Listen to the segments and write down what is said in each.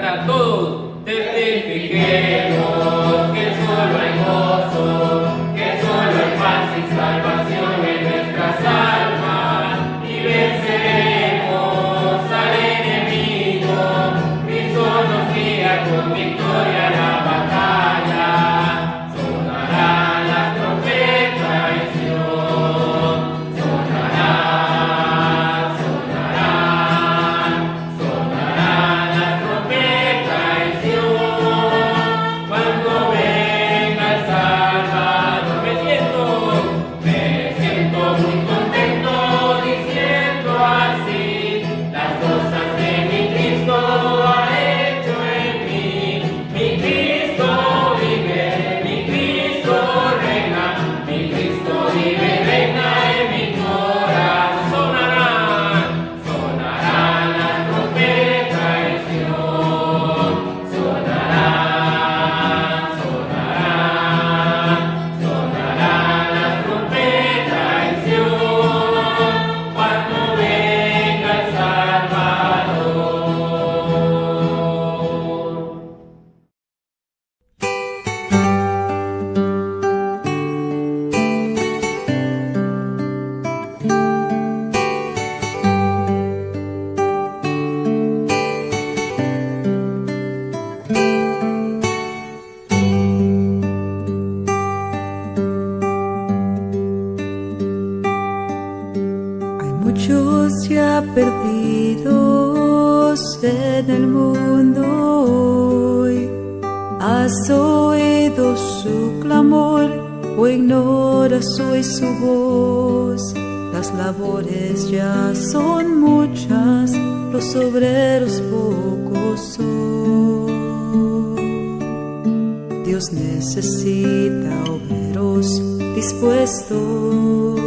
canta todos, testifiquemos que solo hay gozo, que solo hay paz y salvación en nuestras almas, y venceremos al enemigo, Cristo nos guía con victoria a la batalla, sonarán las trompetas en Sion, sonarán las trompetas en Sion, cuando venga el Salvador. Me siento muy contento diciendo así las cosas que mi Cristo ha hecho en mí. Mi Cristo vive, mi Cristo reina, mi Cristo vive y reina en mi corazón. Sonarán las trompetas en Sion, sonarán las trompetas en Sion, cuando venga el Salvador. Hay muchos ya perdidos en el mundo hoy. ¿Has oído su clamor o ignoras hoy su voz? Las labores ya son muchas, los obreros pocos son. Dios necesita obreros dispuestos.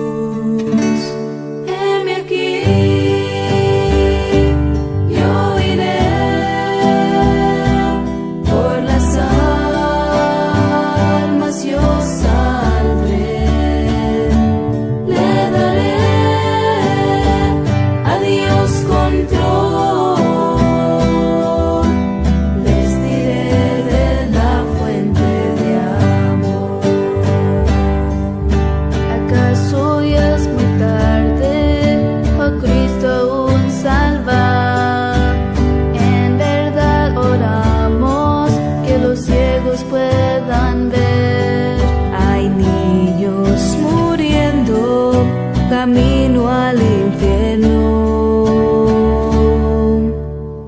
Heme aquí, yo iré por las almas, yo saldré, le daré a Dios control, les diré de la fuente de amor. ¿Acaso ya es muy tarde? A Cristo aún salva. En verdad oramos que los ciegos puedan ver. Hay niños muriendo camino al infierno.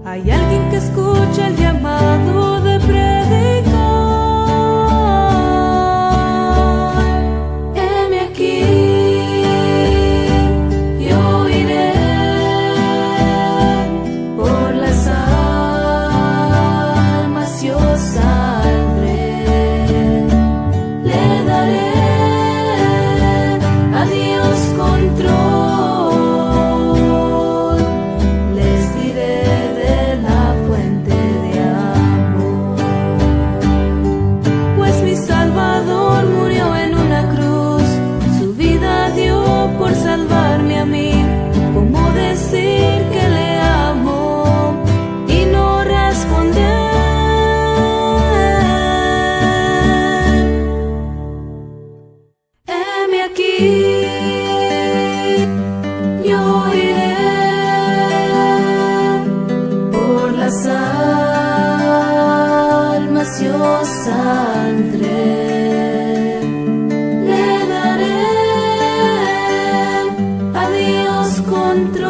Hay alguien que escucha el llamado de predicar. Heme aquí, yo iré por las almas, yo saldré, le daré a Dios control, les diré de la fuente de amor. Pues mi Salvador murió en una cruz, su vida dio por salvarme a mí. ¿Cómo decir que le amo y no responder? Heme aquí, yo iré por las almas, yo saldré, le daré a Dios control,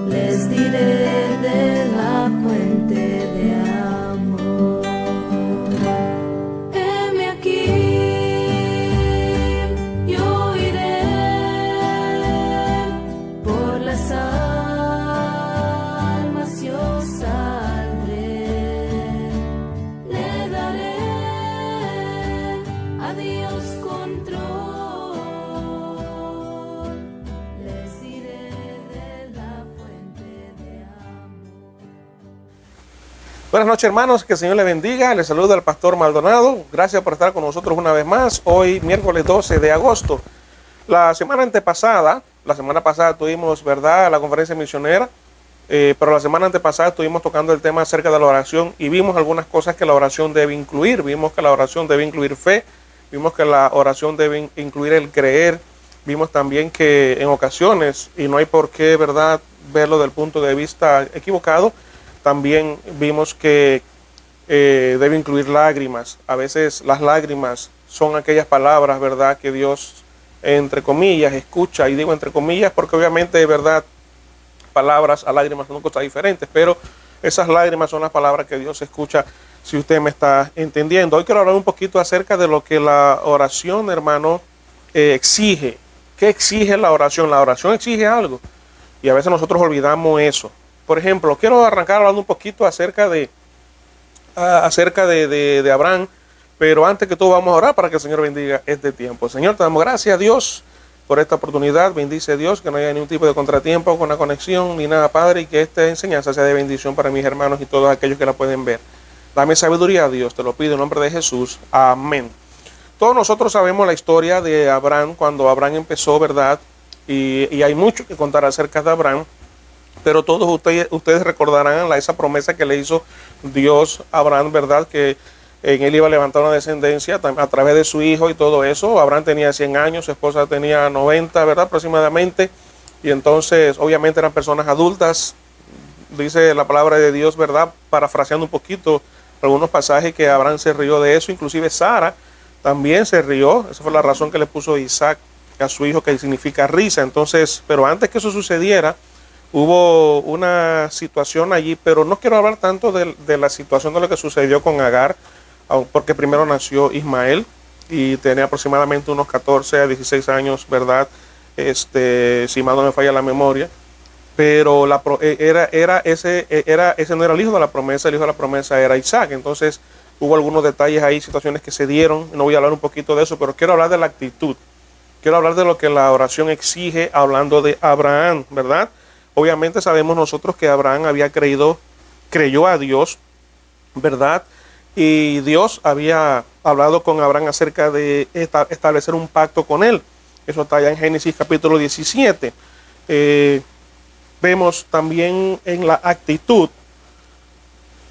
les diré de la fuente de amor. Heme aquí, yo iré por las almas, yo saldré, le daré a Dios control, les diré de la fuente de amor. Buenas noches, hermanos, que el Señor les bendiga. Les saluda el pastor Maldonado. Gracias por estar con nosotros una vez más. Hoy, miércoles 12 de agosto. La semana pasada tuvimos, ¿verdad?, la conferencia misionera pero la semana antepasada estuvimos tocando el tema acerca de la oración y vimos algunas cosas que la oración debe incluir. Vimos que la oración debe incluir fe, vimos que la oración debe incluir el creer, vimos también que en ocasiones, y no hay por qué, ¿verdad?, verlo del punto de vista equivocado, también vimos que debe incluir lágrimas. A veces las lágrimas son aquellas palabras, ¿verdad?, que Dios, entre comillas, escucha, y digo entre comillas porque obviamente, ¿verdad?, palabras a lágrimas son cosas diferentes, pero esas lágrimas son las palabras que Dios escucha, si usted me está entendiendo. Hoy quiero hablar un poquito acerca de lo que la oración, hermano, exige. ¿Qué exige la oración? La oración exige algo y a veces nosotros olvidamos eso. Por ejemplo, quiero arrancar hablando un poquito acerca de Abraham, pero antes que todo vamos a orar para que el Señor bendiga este tiempo. Señor, te damos gracias a Dios por esta oportunidad. Bendice Dios, que no haya ningún tipo de contratiempo con la conexión ni nada, Padre, y que esta enseñanza sea de bendición para mis hermanos y todos aquellos que la pueden ver. Dame sabiduría, Dios, te lo pido en nombre de Jesús. Amén. Todos nosotros sabemos la historia de Abraham, cuando Abraham empezó, ¿verdad? Y hay mucho que contar acerca de Abraham, pero todos ustedes recordarán esa promesa que le hizo Dios a Abraham, ¿verdad?, que en él iba a levantar una descendencia a través de su hijo y todo eso. Abraham tenía 100 años, su esposa tenía 90, ¿verdad?, aproximadamente. Y entonces, obviamente eran personas adultas. Dice la palabra de Dios, ¿verdad?, parafraseando un poquito algunos pasajes, que Abraham se rió de eso. Inclusive Sara también se rió. Esa fue la razón que le puso Isaac a su hijo, que significa risa. Entonces, pero antes que eso sucediera, hubo una situación allí, pero no quiero hablar tanto de la situación de lo que sucedió con Agar, porque primero nació Ismael y tenía aproximadamente unos 14 a 16 años, ¿verdad? Si mal no me falla la memoria. Pero ese no era el hijo de la promesa. El hijo de la promesa era Isaac. Entonces hubo algunos detalles ahí, situaciones que se dieron. No voy a hablar un poquito de eso, pero quiero hablar de la actitud. Quiero hablar de lo que la oración exige, hablando de Abraham, ¿verdad? Obviamente sabemos nosotros que Abraham creyó a Dios, ¿verdad? Y Dios había hablado con Abraham acerca de establecer un pacto con él. Eso está allá en Génesis capítulo 17. Vemos también en la actitud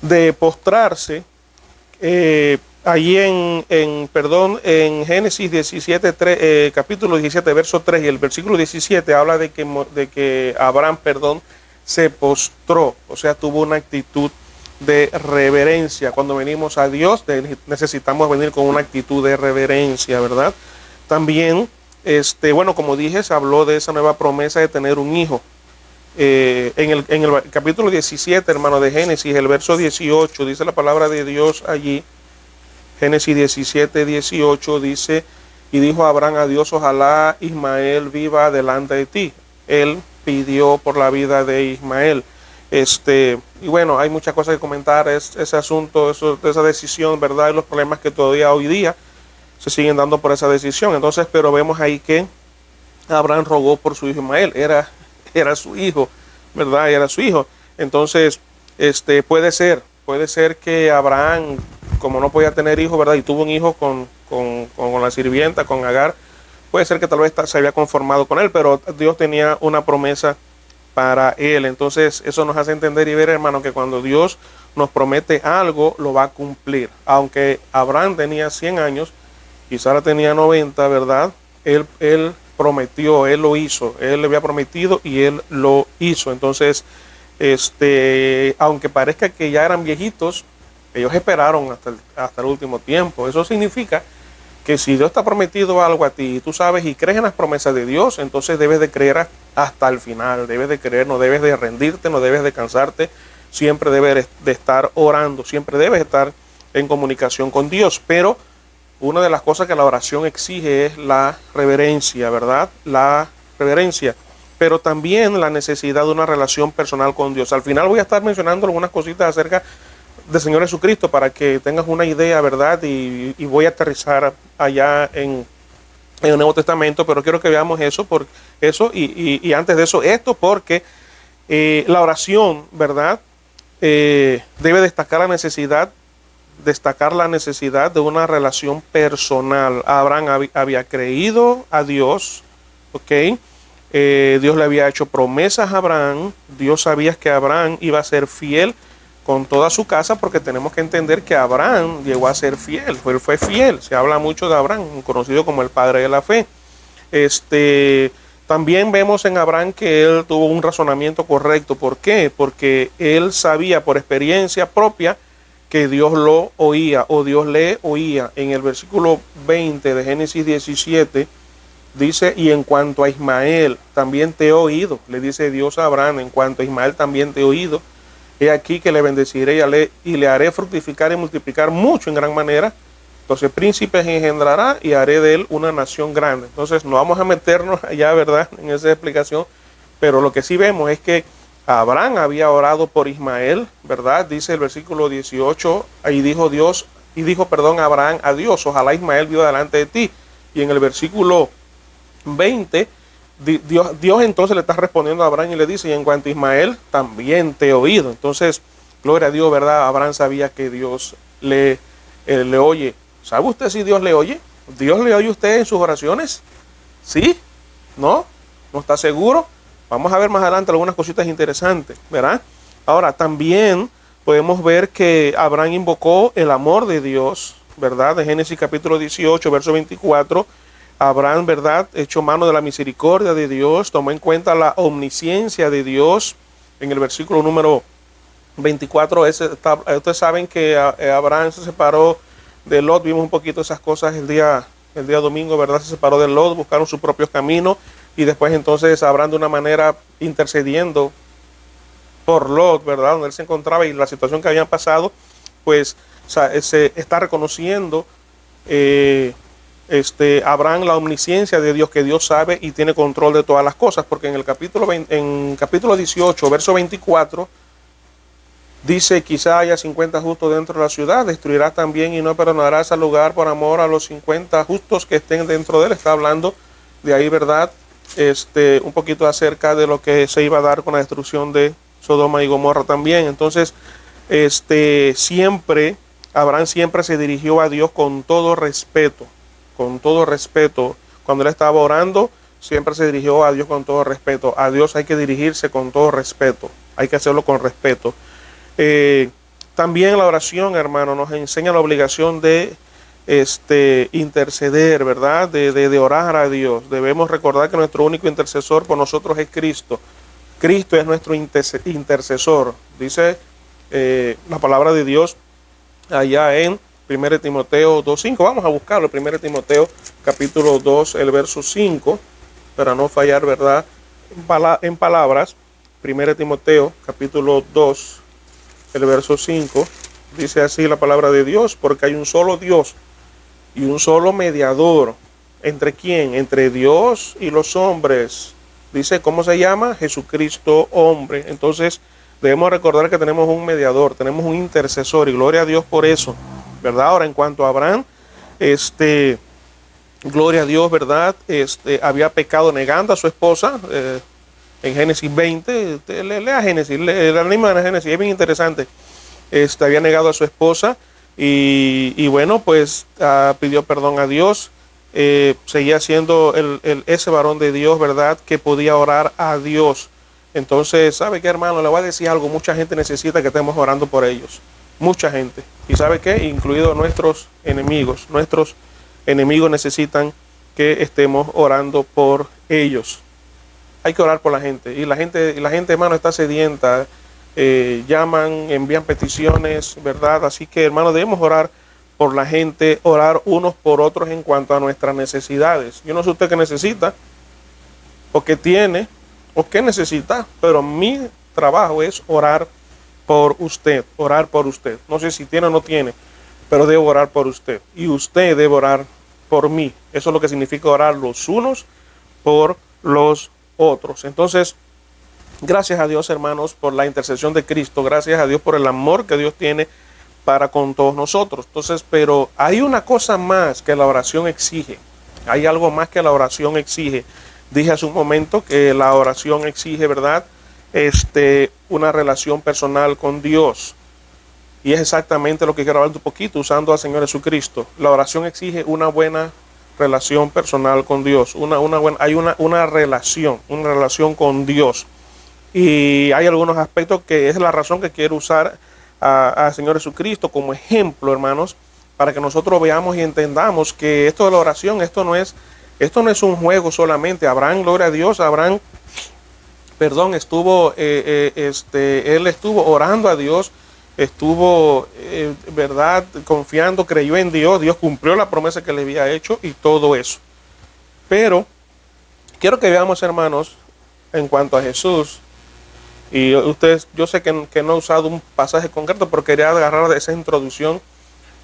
de postrarse, allí en Génesis 17, capítulo 17, verso 3, y el versículo 17 habla de que Abraham, se postró, o sea, tuvo una actitud de reverencia. Cuando venimos a Dios necesitamos venir con una actitud de reverencia, ¿verdad? También, bueno, como dije, se habló de esa nueva promesa de tener un hijo. En el capítulo 17, hermano, de Génesis, el verso 18, dice la palabra de Dios allí. Génesis 17, 18 dice: y dijo Abraham a Dios, ojalá Ismael viva delante de ti. Él pidió por la vida de Ismael. Y bueno, hay muchas cosas que comentar, ese asunto, esa decisión, ¿verdad? Y los problemas que todavía hoy día se siguen dando por esa decisión. Entonces, pero vemos ahí que Abraham rogó por su hijo Ismael. Era su hijo, ¿verdad? Era su hijo. Entonces, puede ser que Abraham, como no podía tener hijos, ¿verdad?, y tuvo un hijo con la sirvienta, con Agar, puede ser que tal vez se había conformado con él, pero Dios tenía una promesa para él. Entonces, eso nos hace entender y ver, hermano, que cuando Dios nos promete algo, lo va a cumplir. Aunque Abraham tenía 100 años y Sara tenía 90, ¿verdad? Él prometió, él lo hizo, él le había prometido y él lo hizo. Entonces, aunque parezca que ya eran viejitos, ellos esperaron hasta el último tiempo. Eso significa que si Dios te ha prometido algo a ti, tú sabes y crees en las promesas de Dios, entonces debes de creer hasta el final, debes de creer, no debes de rendirte, no debes de cansarte, siempre debes de estar orando, siempre debes estar en comunicación con Dios. Pero una de las cosas que la oración exige es la reverencia, ¿verdad? La reverencia, pero también la necesidad de una relación personal con Dios. Al final voy a estar mencionando algunas cositas acerca del Señor Jesucristo para que tengas una idea, ¿verdad? Y voy a aterrizar allá en el Nuevo Testamento, pero quiero que veamos eso, y antes de eso, porque la oración, ¿verdad? Debe destacar la necesidad de una relación personal. Abraham había creído a Dios, ¿ok? Dios le había hecho promesas a Abraham. Dios sabía que Abraham iba a ser fiel con toda su casa, porque tenemos que entender que Abraham llegó a ser fiel, fue fiel. Se habla mucho de Abraham, conocido como el padre de la fe. También vemos en Abraham que él tuvo un razonamiento correcto. ¿Por qué? Porque él sabía por experiencia propia que Dios lo oía, o Dios le oía. En el versículo 20 de Génesis 17 dice: y en cuanto a Ismael también te he oído. Le dice Dios a Abraham: en cuanto a Ismael también te he oído. He aquí que le bendeciré y le haré fructificar y multiplicar mucho en gran manera. Entonces príncipes engendrará y haré de él una nación grande. Entonces no vamos a meternos allá, ¿verdad?, en esa explicación, pero lo que sí vemos es que Abraham había orado por Ismael, ¿verdad? Dice el versículo 18, ahí dijo Abraham a Dios: ojalá Ismael viva delante de ti. Y en el versículo 20, Dios entonces le está respondiendo a Abraham y le dice: y en cuanto a Ismael también te he oído. Entonces, gloria a Dios, ¿verdad? Abraham sabía que Dios le oye. ¿Sabe usted si Dios le oye? ¿Dios le oye a usted en sus oraciones? ¿Sí? ¿No? ¿No está seguro? Vamos a ver más adelante algunas cositas interesantes, ¿verdad? Ahora, también podemos ver que Abraham invocó el amor de Dios, ¿verdad? De Génesis capítulo 18, verso 24. Abraham, ¿verdad?, echó mano de la misericordia de Dios, tomó en cuenta la omnisciencia de Dios. En el versículo número 24, ustedes saben que Abraham se separó de Lot. Vimos un poquito esas cosas el día domingo, ¿verdad? Se separó de Lot, buscaron sus propios caminos, y después entonces Abraham, de una manera intercediendo por Lot, ¿verdad?, donde él se encontraba y la situación que habían pasado, pues se está reconociendo Abraham la omnisciencia de Dios, que Dios sabe y tiene control de todas las cosas, porque en el capítulo 18, verso 24, dice: quizá haya 50 justos dentro de la ciudad, destruirás también y no perdonarás al lugar por amor a los 50 justos que estén dentro de él. Está hablando de ahí, ¿verdad?, un poquito acerca de lo que se iba a dar con la destrucción de Sodoma y Gomorra también. Entonces, Abraham siempre se dirigió a Dios con todo respeto, Cuando él estaba orando, siempre se dirigió a Dios con todo respeto. A Dios hay que dirigirse con todo respeto, hay que hacerlo con respeto. También la oración, hermano, nos enseña la obligación de interceder, ¿verdad?, de orar a Dios. Debemos recordar que nuestro único intercesor por nosotros es Cristo. Cristo es nuestro intercesor. Dice la palabra de Dios allá en 1 Timoteo 2:5. Vamos a buscarlo, 1 Timoteo capítulo 2, el verso 5, para no fallar, ¿verdad?, en palabras. 1 Timoteo capítulo 2, el verso 5, dice así la palabra de Dios: porque hay un solo Dios y un solo mediador. ¿Entre quién? Entre Dios y los hombres. Dice, ¿cómo se llama? Jesucristo hombre. Entonces debemos recordar que tenemos un mediador, tenemos un intercesor, y gloria a Dios por eso, ¿verdad? Ahora, en cuanto a Abraham, gloria a Dios, ¿verdad? Había pecado negando a su esposa. En Génesis 20, lea Génesis, el anima de Génesis, es bien interesante. Había negado a su esposa y bueno, pues pidió perdón a Dios. Seguía siendo ese varón de Dios, ¿verdad?, que podía orar a Dios. Entonces, ¿sabe qué, hermano? Le voy a decir algo: mucha gente necesita que estemos orando por ellos. Mucha gente. ¿Y sabe qué? Incluidos nuestros enemigos. Nuestros enemigos necesitan que estemos orando por ellos. Hay que orar por la gente. Y la gente, hermano, está sedienta. Llaman, envían peticiones, ¿verdad? Así que, hermano, debemos orar por la gente, orar unos por otros en cuanto a nuestras necesidades. Yo no sé usted qué necesita, o qué tiene, o qué necesita, pero mi trabajo es orar por usted, orar por usted. No sé si tiene o no tiene, pero debo orar por usted. Y usted debe orar por mí. Eso es lo que significa orar los unos por los otros. Entonces, gracias a Dios, hermanos, por la intercesión de Cristo. Gracias a Dios por el amor que Dios tiene para con todos nosotros. Entonces, pero hay una cosa más que la oración exige. Hay algo más que la oración exige. Dije hace un momento que la oración exige, ¿verdad?, una relación personal con Dios. Y es exactamente lo que quiero hablar un poquito usando al Señor Jesucristo. La oración exige una buena relación personal con Dios. Hay una relación con Dios. Y hay algunos aspectos que es la razón que quiero usar al Señor Jesucristo como ejemplo, hermanos, para que nosotros veamos y entendamos que esto de la oración, esto no es un juego solamente. Abraham, gloria a Dios, él estuvo orando a Dios, estuvo, verdad, confiando, creyó en Dios, Dios cumplió la promesa que le había hecho y todo eso. Pero quiero que veamos, hermanos, en cuanto a Jesús, y ustedes, yo sé que no he usado un pasaje concreto, pero quería agarrar de esa introducción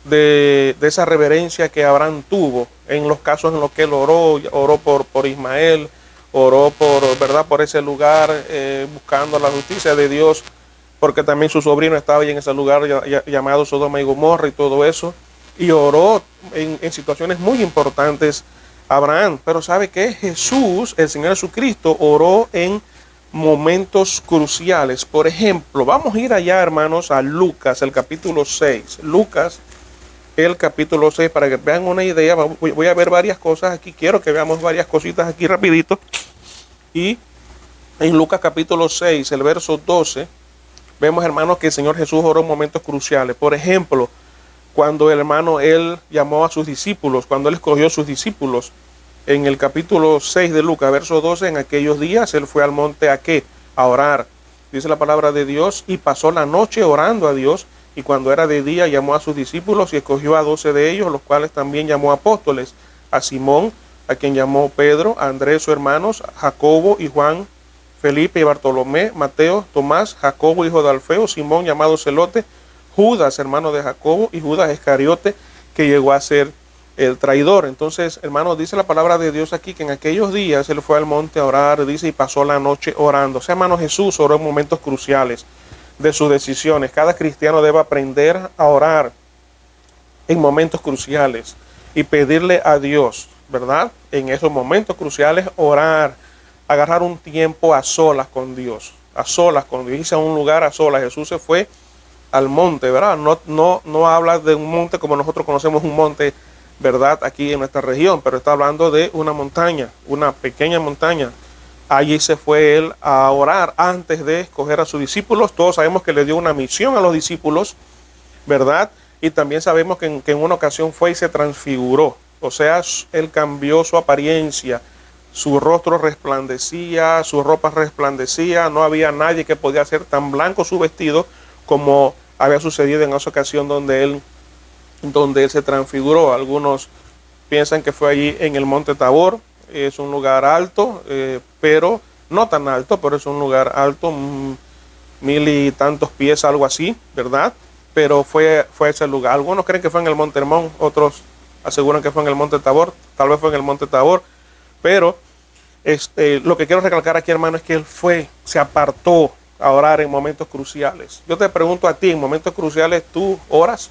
de esa reverencia que Abraham tuvo en los casos en los que él oró por Ismael, oró por ese lugar, buscando la justicia de Dios, porque también su sobrino estaba ahí en ese lugar llamado Sodoma y Gomorra y todo eso, y oró en situaciones muy importantes Abraham. Pero ¿sabe qué? Jesús, el Señor Jesucristo, oró en momentos cruciales. Por ejemplo, vamos a ir allá, hermanos, a Lucas, el capítulo 6. Lucas, el capítulo 6, para que vean una idea. Voy a ver varias cosas aquí. Quiero que veamos varias cositas aquí rapidito. Y en Lucas capítulo 6, el verso 12, vemos, hermanos, que el Señor Jesús oró en momentos cruciales. Por ejemplo, cuando él llamó a sus discípulos, cuando él escogió a sus discípulos, en el capítulo 6 de Lucas, verso 12, en aquellos días él fue al monte ¿a qué? A orar. Dice la palabra de Dios, y pasó la noche orando a Dios, y cuando era de día llamó a sus discípulos y escogió a 12 de ellos, los cuales también llamó apóstoles, a Simón, a quien llamó Pedro, a Andrés su hermano, Jacobo y Juan, Felipe y Bartolomé, Mateo, Tomás, Jacobo hijo de Alfeo, Simón llamado Celote, Judas hermano de Jacobo y Judas Iscariote, que llegó a ser el traidor. Entonces, hermanos, dice la palabra de Dios aquí que en aquellos días él fue al monte a orar, dice, y pasó la noche orando. O sea, hermano, Jesús oró en momentos cruciales de sus decisiones. Cada cristiano debe aprender a orar en momentos cruciales y pedirle a Dios, ¿verdad? En esos momentos cruciales, orar, agarrar un tiempo a solas con Dios, irse a un lugar a solas. Jesús se fue al monte, ¿verdad? No habla de un monte como nosotros conocemos un monte, ¿verdad? Aquí en nuestra región, pero está hablando de una montaña, una pequeña montaña. Allí se fue él a orar antes de escoger a sus discípulos. Todos sabemos que le dio una misión a los discípulos, ¿verdad? Y también sabemos que en una ocasión fue y se transfiguró. O sea, él cambió su apariencia, su rostro resplandecía, su ropa resplandecía. No había nadie que podía hacer tan blanco su vestido como había sucedido en esa ocasión donde él se transfiguró. Algunos piensan que fue allí en el monte Tabor. Es un lugar alto, pero no tan alto, pero es un lugar alto, 1000 y tantos pies, algo así, ¿verdad? Pero fue ese lugar. Algunos creen que fue en el monte Hermón, otros aseguran que fue en el monte Tabor, tal vez fue en el monte Tabor, pero lo que quiero recalcar aquí, hermano, es que él se apartó a orar en momentos cruciales. Yo te pregunto a ti, en momentos cruciales, ¿tú oras?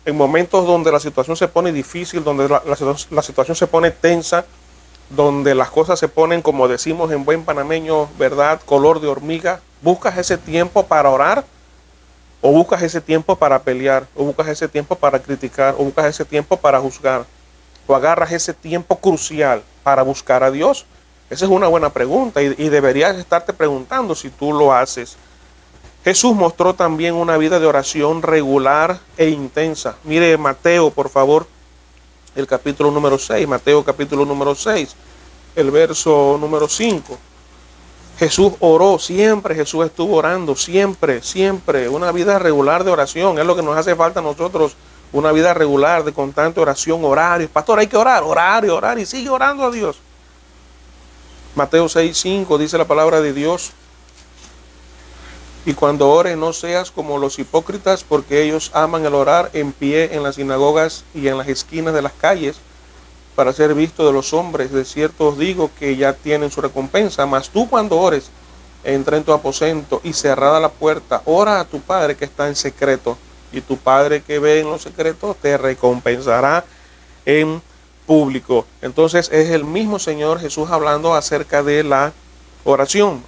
En momentos donde la situación se pone difícil, donde la situación se pone tensa, donde las cosas se ponen, como decimos en buen panameño, ¿verdad?, color de hormiga, ¿buscas ese tiempo para orar? ¿O buscas ese tiempo para pelear? ¿O buscas ese tiempo para criticar? ¿O buscas ese tiempo para juzgar? ¿O agarras ese tiempo crucial para buscar a Dios? Esa es una buena pregunta y deberías estarte preguntando si tú lo haces. Jesús mostró también una vida de oración regular e intensa. Mire Mateo, por favor, el capítulo número 6, Mateo capítulo número 6, el verso número 5. Jesús oró siempre, Jesús estuvo orando siempre, una vida regular de oración. Es lo que nos hace falta a nosotros, una vida regular de constante oración, horarios. Pastor, hay que orar, orar y sigue orando a Dios. Mateo 6:5 dice la palabra de Dios: y cuando ores no seas como los hipócritas, porque ellos aman el orar en pie en las sinagogas y en las esquinas de las calles, para ser visto de los hombres. De cierto os digo que ya tienen su recompensa. Mas tú, cuando ores, entra en tu aposento y cerrada la puerta, ora a tu Padre que está en secreto, y tu Padre que ve en los secretos te recompensará en público. Entonces es el mismo Señor Jesús hablando acerca de la oración,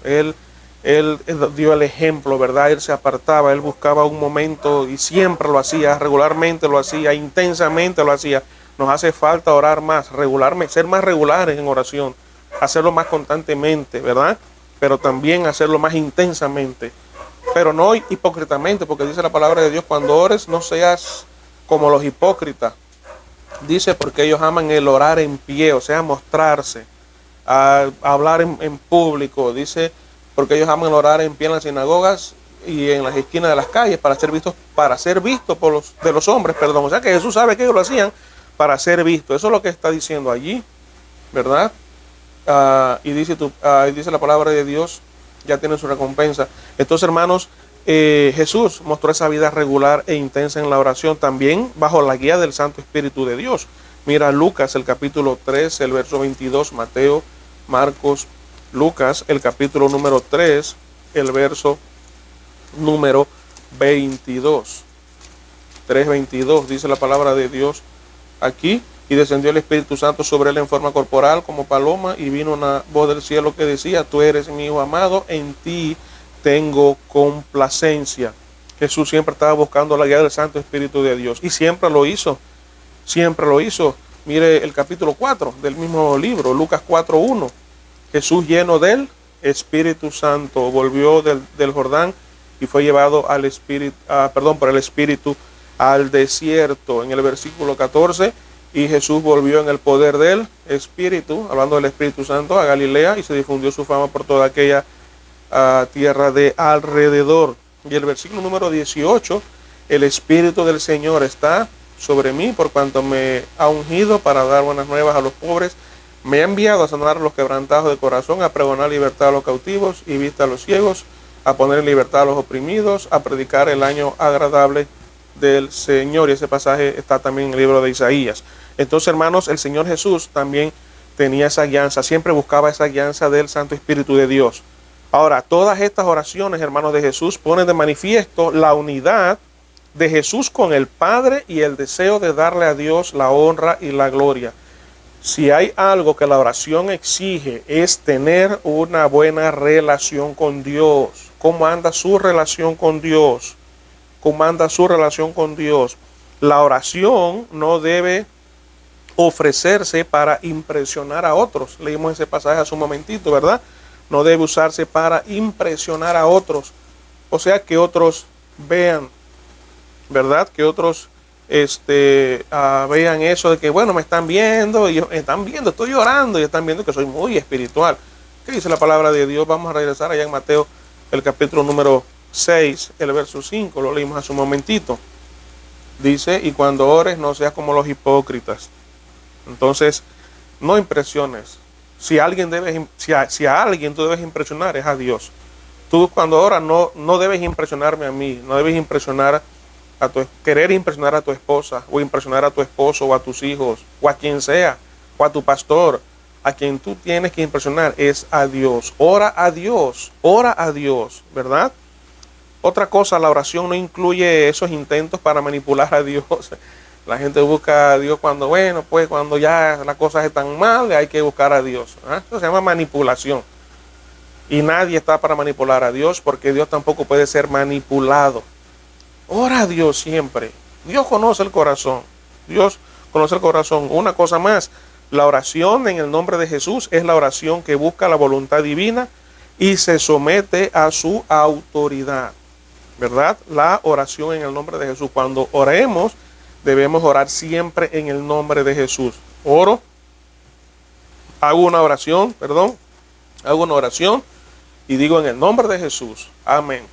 Él dio el ejemplo, ¿verdad? Él se apartaba, él buscaba un momento y siempre lo hacía, regularmente lo hacía, intensamente lo hacía, Nos hace falta orar más, regularmente, ser más regulares en oración, hacerlo más constantemente, ¿verdad? Pero también hacerlo más intensamente, pero no hipócritamente, porque dice la palabra de Dios, cuando ores no seas como los hipócritas. Dice, porque ellos aman el orar en pie, o sea, mostrarse, a hablar en público. Dice, porque ellos aman el orar en pie en las sinagogas y en las esquinas de las calles para ser vistos por los hombres, perdón. O sea que Jesús sabe que ellos lo hacían para ser vistos. Eso es lo que está diciendo allí, ¿verdad? Y dice la palabra de Dios, ya tiene su recompensa. Entonces, hermanos, Jesús mostró esa vida regular e intensa en la oración, también bajo la guía del Santo Espíritu de Dios. Mira Lucas, el capítulo 3, el verso 22, Mateo, Marcos, Lucas, el capítulo número 3, el verso número 22. 3:22, dice la palabra de Dios aquí. Y descendió el Espíritu Santo sobre él en forma corporal como paloma, y vino una voz del cielo que decía, tú eres mi hijo amado, en ti tengo complacencia. Jesús siempre estaba buscando la guía del Santo Espíritu de Dios, y siempre lo hizo, siempre lo hizo. Mire el capítulo 4 del mismo libro, Lucas 4:1. Jesús, lleno del Espíritu Santo, volvió del Jordán y fue llevado por el Espíritu al desierto. En el versículo 14, y Jesús volvió en el poder del Espíritu, hablando del Espíritu Santo, a Galilea, y se difundió su fama por toda aquella tierra de alrededor. Y el versículo número 18, el Espíritu del Señor está sobre mí, por cuanto me ha ungido para dar buenas nuevas a los pobres, me ha enviado a sanar a los quebrantados de corazón, a pregonar libertad a los cautivos y vista a los ciegos, a poner en libertad a los oprimidos, a predicar el año agradable del Señor. Y ese pasaje está también en el libro de Isaías. Entonces, hermanos, el Señor Jesús también tenía esa guianza, siempre buscaba esa guianza del Santo Espíritu de Dios. Ahora, todas estas oraciones, hermanos, de Jesús ponen de manifiesto la unidad de Jesús con el Padre y el deseo de darle a Dios la honra y la gloria. Si hay algo que la oración exige, es tener una buena relación con Dios. ¿Cómo anda su relación con Dios? ¿Cómo anda su relación con Dios? La oración no debe ofrecerse para impresionar a otros. Leímos ese pasaje hace un momentito, ¿verdad? No debe usarse para impresionar a otros. O sea, que otros vean, ¿verdad? Que otros vean eso de que, bueno, me están viendo, estoy orando, y están viendo que soy muy espiritual. ¿Qué dice la palabra de Dios? Vamos a regresar allá en Mateo, el capítulo número 6, el verso 5, lo leímos hace un momentito. Dice, y cuando ores no seas como los hipócritas. Entonces, no impresiones. Si a alguien tú debes impresionar, es a Dios. Tú cuando oras no debes impresionarme a mí, no debes querer impresionar a tu esposa, o impresionar a tu esposo, o a tus hijos, o a quien sea, o a tu pastor. A quien tú tienes que impresionar es a Dios. Ora a Dios, ¿verdad? Otra cosa, la oración no incluye esos intentos para manipular a Dios. La gente busca a Dios cuando ya las cosas están mal, hay que buscar a Dios. Eso se llama manipulación. Y nadie está para manipular a Dios, porque Dios tampoco puede ser manipulado. Ora a Dios siempre. Dios conoce el corazón. Dios conoce el corazón. Una cosa más, la oración en el nombre de Jesús es la oración que busca la voluntad divina y se somete a su autoridad, ¿verdad? La oración en el nombre de Jesús. Cuando oremos, debemos orar siempre en el nombre de Jesús. Hago una oración y digo en el nombre de Jesús. Amén.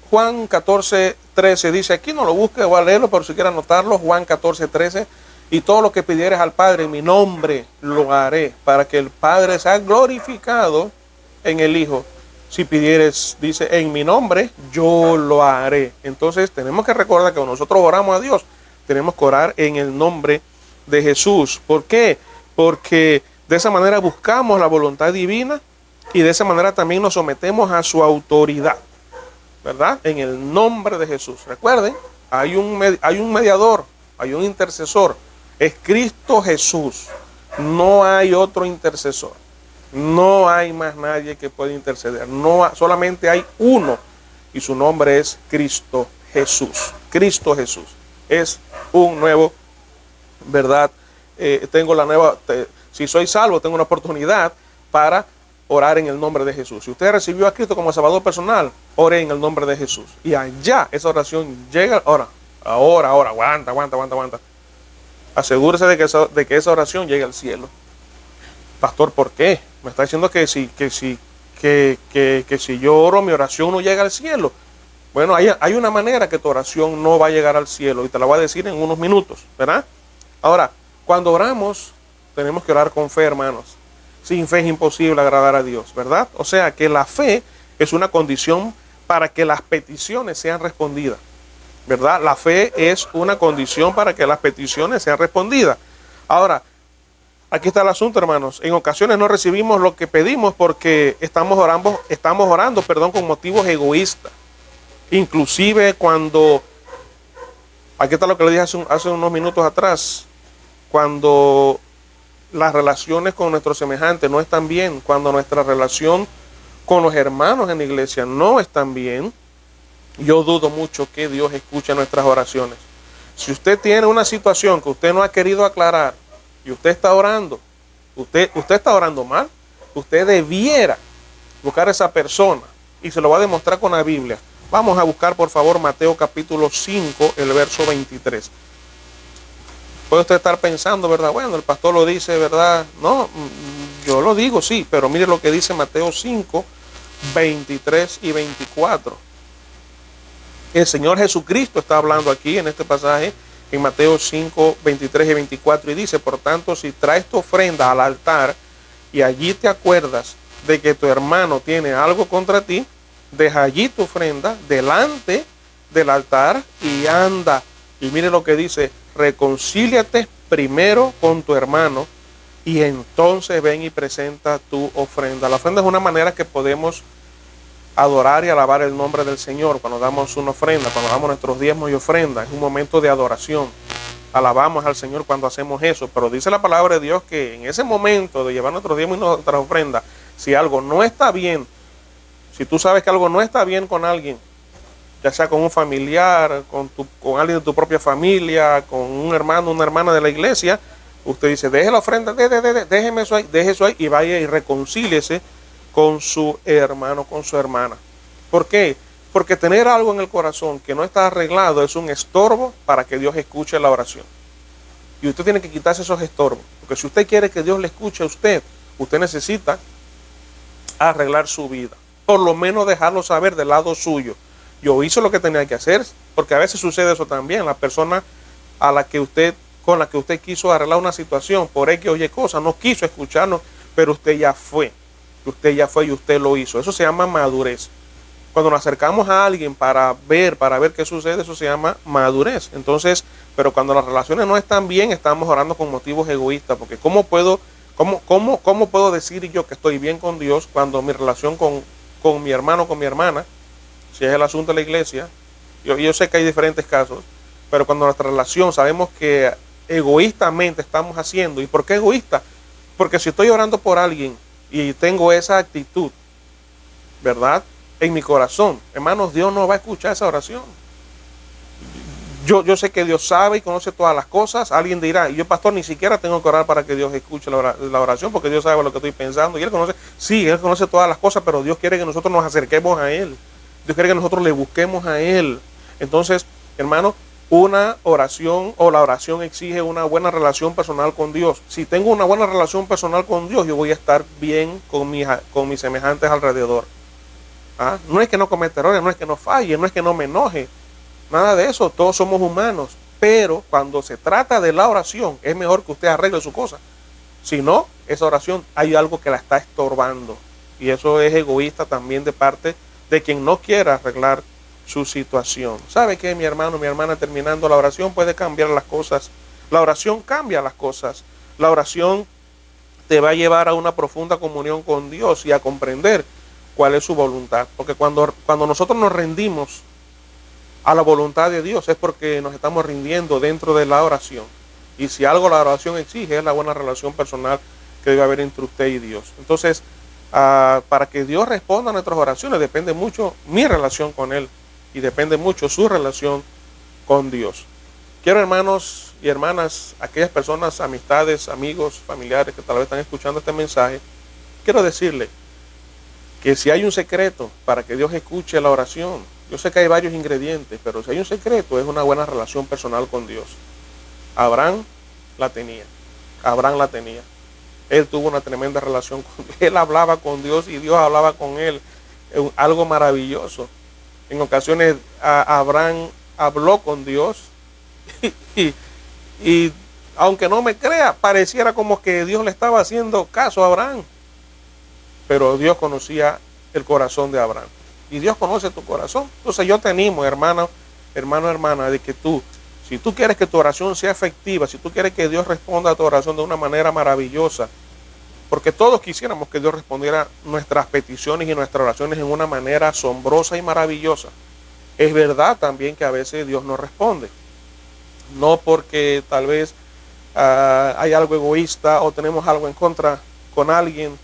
Juan 14:13 dice, aquí no lo busque, voy a leerlo, pero si quiere anotarlo, Juan 14:13, y todo lo que pidieres al Padre en mi nombre lo haré, para que el Padre sea glorificado en el Hijo. Si pidieres, dice, en mi nombre, yo lo haré. Entonces tenemos que recordar que cuando nosotros oramos a Dios, tenemos que orar en el nombre de Jesús. ¿Por qué? Porque de esa manera buscamos la voluntad divina y de esa manera también nos sometemos a su autoridad, ¿verdad? En el nombre de Jesús. Recuerden, hay un mediador, hay un intercesor. Es Cristo Jesús. No hay otro intercesor. No hay más nadie que pueda interceder. Solamente hay uno, y su nombre es Cristo Jesús. Cristo Jesús. es un nuevo, ¿verdad? Tengo la nueva, si soy salvo, tengo una oportunidad para orar en el nombre de Jesús. Si usted recibió a Cristo como Salvador personal, ore en el nombre de Jesús. Y allá esa oración llega, ahora, aguanta. Asegúrese de que esa oración llegue al cielo. Pastor, ¿por qué? Me está diciendo que si yo oro, mi oración no llega al cielo. Bueno, hay una manera que tu oración no va a llegar al cielo y te la voy a decir en unos minutos, ¿verdad? Ahora, cuando oramos, tenemos que orar con fe, hermanos. Sin fe es imposible agradar a Dios, ¿verdad? O sea que la fe es una condición para que las peticiones sean respondidas, ¿verdad? La fe es una condición para que las peticiones sean respondidas. Ahora, aquí está el asunto, hermanos. En ocasiones no recibimos lo que pedimos porque estamos orando, con motivos egoístas. Inclusive cuando, aquí está lo que le dije hace unos minutos atrás, cuando las relaciones con nuestros semejantes no están bien, cuando nuestra relación con los hermanos en la iglesia no están bien, yo dudo mucho que Dios escuche nuestras oraciones. Si usted tiene una situación que usted no ha querido aclarar y usted está orando, usted está orando mal, usted debiera buscar a esa persona y se lo va a demostrar con la Biblia. Vamos a buscar, por favor, Mateo capítulo 5, el verso 23. Puede usted estar pensando, ¿verdad? Bueno, el pastor lo dice, ¿verdad? No, yo lo digo, sí, pero mire lo que dice Mateo 5, 23 y 24. El Señor Jesucristo está hablando aquí en este pasaje, en Mateo 5, 23 y 24, y dice: por tanto, si traes tu ofrenda al altar y allí te acuerdas de que tu hermano tiene algo contra ti, deja allí tu ofrenda delante del altar y anda. Y mire lo que dice: reconcíliate primero con tu hermano y entonces ven y presenta tu ofrenda. La ofrenda es una manera que podemos adorar y alabar el nombre del Señor. Cuando damos una ofrenda, cuando damos nuestros diezmos y ofrendas, es un momento de adoración. Alabamos al Señor cuando hacemos eso, pero dice la palabra de Dios que en ese momento de llevar nuestros diezmos y nuestras ofrendas, si algo no está bien, si tú sabes que algo no está bien con alguien, ya sea con un familiar, con alguien de tu propia familia, con un hermano, una hermana de la iglesia, usted dice: deje la ofrenda, déjeme eso ahí, deje eso ahí, y vaya y reconcíliese con su hermano, con su hermana. ¿Por qué? Porque tener algo en el corazón que no está arreglado es un estorbo para que Dios escuche la oración. Y usted tiene que quitarse esos estorbos, porque si usted quiere que Dios le escuche a usted necesita arreglar su vida, por lo menos dejarlo saber del lado suyo. Yo hice lo que tenía que hacer, porque a veces sucede eso también. La persona con la que usted quiso arreglar una situación por X o Y cosa, no quiso escucharnos, pero usted ya fue y usted lo hizo. Eso se llama madurez. Cuando nos acercamos a alguien para ver qué sucede, eso se llama madurez. Entonces, pero cuando las relaciones no están bien, estamos orando con motivos egoístas, porque ¿cómo puedo decir yo que estoy bien con Dios cuando mi relación con mi hermano, con mi hermana, si es el asunto de la iglesia, yo sé que hay diferentes casos, pero cuando nuestra relación sabemos que egoístamente estamos haciendo? ¿Y por qué egoísta? Porque si estoy orando por alguien y tengo esa actitud, ¿verdad?, en mi corazón, hermanos, Dios no va a escuchar esa oración. Yo sé que Dios sabe y conoce todas las cosas. Alguien dirá: y yo, pastor, ni siquiera tengo que orar para que Dios escuche la oración, porque Dios sabe lo que estoy pensando y Él conoce. Sí, Él conoce todas las cosas, pero Dios quiere que nosotros nos acerquemos a Él. Dios quiere que nosotros le busquemos a Él. Entonces, hermano, una oración o la oración exige una buena relación personal con Dios. Si tengo una buena relación personal con Dios, yo voy a estar bien con mis semejantes alrededor. No es que no cometa errores, no es que no falle, no es que no me enoje, nada de eso. Todos somos humanos, pero cuando se trata de la oración, es mejor que usted arregle su cosa. Si no, esa oración hay algo que la está estorbando, y eso es egoísta también de parte de quien no quiera arreglar su situación. ¿Sabe qué, mi hermano, mi hermana? Terminando, la oración puede cambiar las cosas. La oración cambia las cosas. La oración te va a llevar a una profunda comunión con Dios y a comprender cuál es su voluntad. Porque cuando nosotros nos rendimos a la voluntad de Dios, es porque nos estamos rindiendo dentro de la oración. Y si algo la oración exige, es la buena relación personal que debe haber entre usted y Dios. Entonces, para que Dios responda a nuestras oraciones, depende mucho mi relación con Él y depende mucho su relación con Dios. Quiero, hermanos y hermanas, aquellas personas, amistades, amigos, familiares que tal vez están escuchando este mensaje, quiero decirle que si hay un secreto para que Dios escuche la oración, yo sé que hay varios ingredientes, pero si hay un secreto es una buena relación personal con Dios. Abraham la tenía. Abraham la tenía. Él tuvo una tremenda relación con Dios. Él hablaba con Dios y Dios hablaba con él. Algo maravilloso. En ocasiones Abraham habló con Dios y aunque no me crea, pareciera como que Dios le estaba haciendo caso a Abraham. Pero Dios conocía el corazón de Abraham. Y Dios conoce tu corazón. Entonces yo te animo, hermano, hermana, de que si tú quieres que tu oración sea efectiva, si tú quieres que Dios responda a tu oración de una manera maravillosa, porque todos quisiéramos que Dios respondiera nuestras peticiones y nuestras oraciones en una manera asombrosa y maravillosa. Es verdad también que a veces Dios no responde. No porque tal vez hay algo egoísta o tenemos algo en contra con alguien,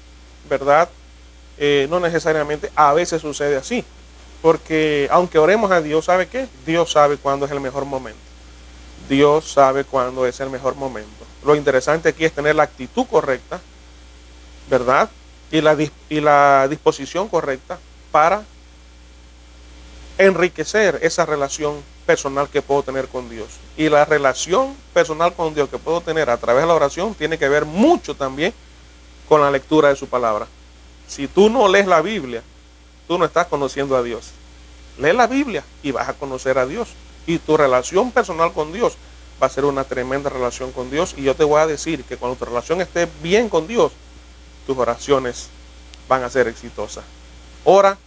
¿verdad? No necesariamente, a veces sucede así. Porque aunque oremos a Dios, ¿sabe qué? Dios sabe cuándo es el mejor momento. Dios sabe cuándo es el mejor momento. Lo interesante aquí es tener la actitud correcta, ¿verdad? Y la disposición correcta para enriquecer esa relación personal que puedo tener con Dios. Y la relación personal con Dios que puedo tener a través de la oración tiene que ver mucho también con la lectura de su palabra. Si tú no lees la Biblia, tú no estás conociendo a Dios. Lee la Biblia y vas a conocer a Dios. Y tu relación personal con Dios va a ser una tremenda relación con Dios. Y yo te voy a decir que cuando tu relación esté bien con Dios, tus oraciones van a ser exitosas. Ora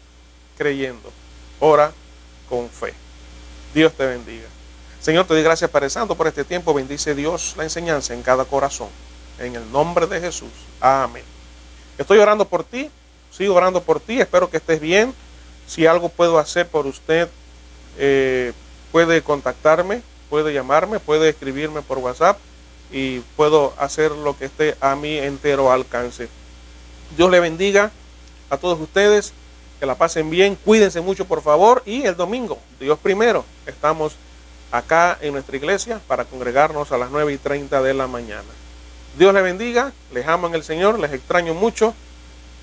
creyendo, ora con fe. Dios te bendiga. Señor, te doy gracias, Padre Santo, por este tiempo. Bendice Dios la enseñanza en cada corazón. En el nombre de Jesús. Amén. Estoy orando por ti. Sigo orando por ti. Espero que estés bien. Si algo puedo hacer por usted, puede contactarme, puede llamarme, puede escribirme por WhatsApp y puedo hacer lo que esté a mi entero alcance. Dios le bendiga a todos ustedes. Que la pasen bien. Cuídense mucho, por favor. Y el domingo, Dios primero, estamos acá en nuestra iglesia para congregarnos a las 9:30 de la mañana. Dios les bendiga. Les amo en el Señor. Les extraño mucho.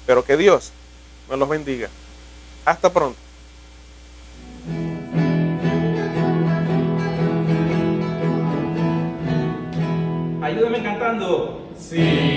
Pero que Dios me los bendiga. Hasta pronto. Ayúdame cantando. Sí.